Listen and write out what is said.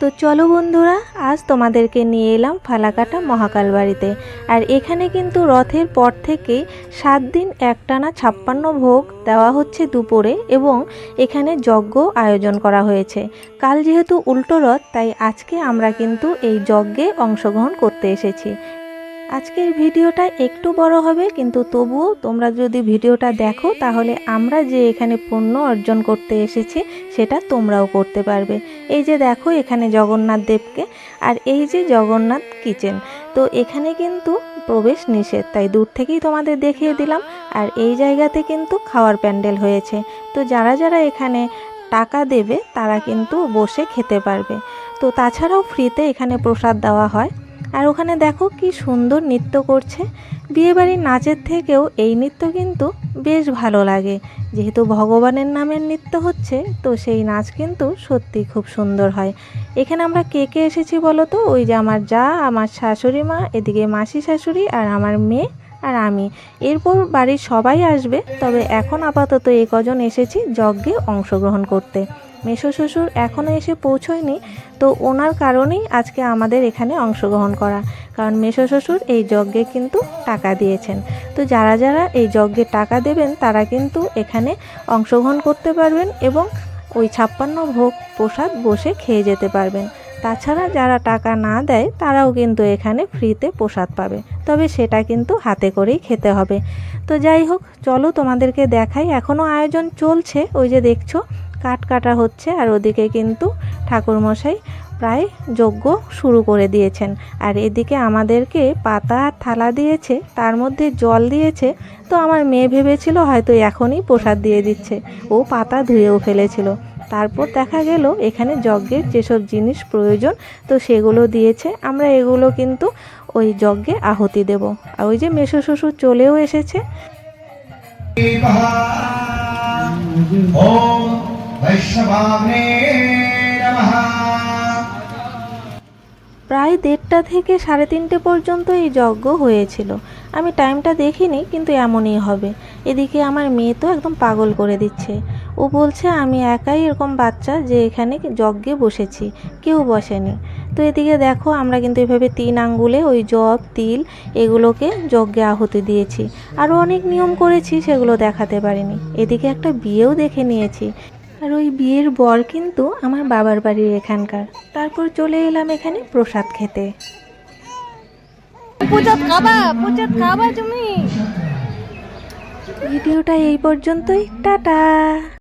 তো চলো বন্ধুরা, আজ তোমাদেরকে নিয়ে এলাম ফালাকাটা মহাকাল বাড়িতে। আর এখানে কিন্তু রথের পর থেকেই 7 দিন একটানা 56 ভোগ দেওয়া হচ্ছে দুপুরে, এবং এখানে যজ্ঞ আয়োজন করা হয়েছে। কাল যেহেতু উল্টো রথ, তাই আজকে আমরা কিন্তু এই যজ্ঞে অংশগ্রহণ করতে এসেছি। আজকের ভিডিওটা একটু বড় হবে, কিন্তু তবুও তোমরা যদি ভিডিওটা দেখো তাহলে আমরা যে এখানে পুণ্য অর্জন করতে এসেছি সেটা তোমরাও করতে পারবে। এই যে দেখো এখানে জগন্নাথ দেবকে, আর এই যে জগন্নাথ কিচেন। তো এখানে কিন্তু প্রবেশ নিষেধ, তাই দূর থেকেই তোমাদের দেখিয়ে দিলাম। আর এই জায়গাতে কিন্তু খাওয়ার প্যান্ডেল হয়েছে, তো যারা যারা এখানে টাকা দেবে তারা কিন্তু বসে খেতে পারবে। তো তাছাড়াও ফ্রিতে এখানে প্রসাদ দেওয়া হয়। আর ওখানে দেখো কি সুন্দর নৃত্য করছে। বিয়েবাড়ির নাচের থেকেও এই নৃত্য কিন্তু বেশ ভালো লাগে, যেহেতু ভগবানের নামের নৃত্য হচ্ছে, তো সেই নাচ কিন্তু সত্যি খুব সুন্দর হয়। এখানে আমরা কে কে এসেছি বলো তো? ওই যে আমার যা, আমার শাশুড়ি মা, এদিকে মাসি শাশুড়ি, আর আমার মেয়ে আর আমি। এরপর বাড়ির সবাই আসবে, তবে এখন আপাতত এই কজন এসেছি যজ্ঞে অংশগ্রহণ করতে। মেসো শ্বশুর এখনও এসে পৌঁছয়নি, তো ওনার কারণেই আজকে আমাদের এখানে অংশগ্রহণ করা, কারণ মেসো শ্বশুর এই যজ্ঞে কিন্তু টাকা দিয়েছেন। তো যারা যারা এই যজ্ঞে টাকা দেবেন তারা কিন্তু এখানে অংশগ্রহণ করতে পারবেন, এবং ওই 56 ভোগ প্রসাদ বসে খেয়ে যেতে পারবেন। তাছাড়া যারা টাকা না দেয় তারাও কিন্তু এখানে ফ্রিতে প্রসাদ পাবে, তবে সেটা কিন্তু হাতে করেই খেতে হবে। তো যাই হোক, চলো তোমাদেরকে দেখাই। এখনও আয়োজন চলছে, ওই যে দেখছো কাঠ কাটা হচ্ছে, আর ওদিকে কিন্তু ঠাকুরমশাই প্রায় যজ্ঞ শুরু করে দিয়েছেন। আর এদিকে আমাদেরকে পাতা আর থালা দিয়েছে, তার মধ্যে জল দিয়েছে। তো আমার মেয়ে ভেবেছিল হয়তো এখনই প্রসাদ দিয়ে দিচ্ছে, ও পাতা ধুয়েও ফেলেছিল। তারপর দেখা গেল এখানে যজ্ঞের যেসব জিনিস প্রয়োজন, তো সেগুলো দিয়েছে। আমরা এগুলো কিন্তু ওই যজ্ঞে আহুতি দেব। আর ওই যে মেসো শ্বশুর চলেও এসেছে। প্রায় 1:30 থেকে 3:30 পর্যন্ত এই যজ্ঞ হয়েছিল। আমি টাইমটা দেখিনি, কিন্তু এমনই হবে। এদিকে আমার মেয়ে তো একদম পাগল করে দিচ্ছে। ও বলছে আমি একাই এরকম বাচ্চা যে এখানে যজ্ঞে বসেছি, কেউ বসেনি। তো এদিকে দেখো আমরা কিন্তু এভাবে 3 আঙ্গুলে ওই জব তিল এগুলোকে যজ্ঞে আহুতি দিয়েছি। আরও অনেক নিয়ম করেছি, সেগুলো দেখাতে পারিনি। এদিকে একটা বিয়েও দেখে নিয়েছি, আর ওই বিয়ের বর কিন্তু আমার বাবার বাড়ির এখানকার। তারপর চলে এলাম এখানে প্রসাদ খেতে। ভিডিওটা এই পর্যন্তই, টাটা।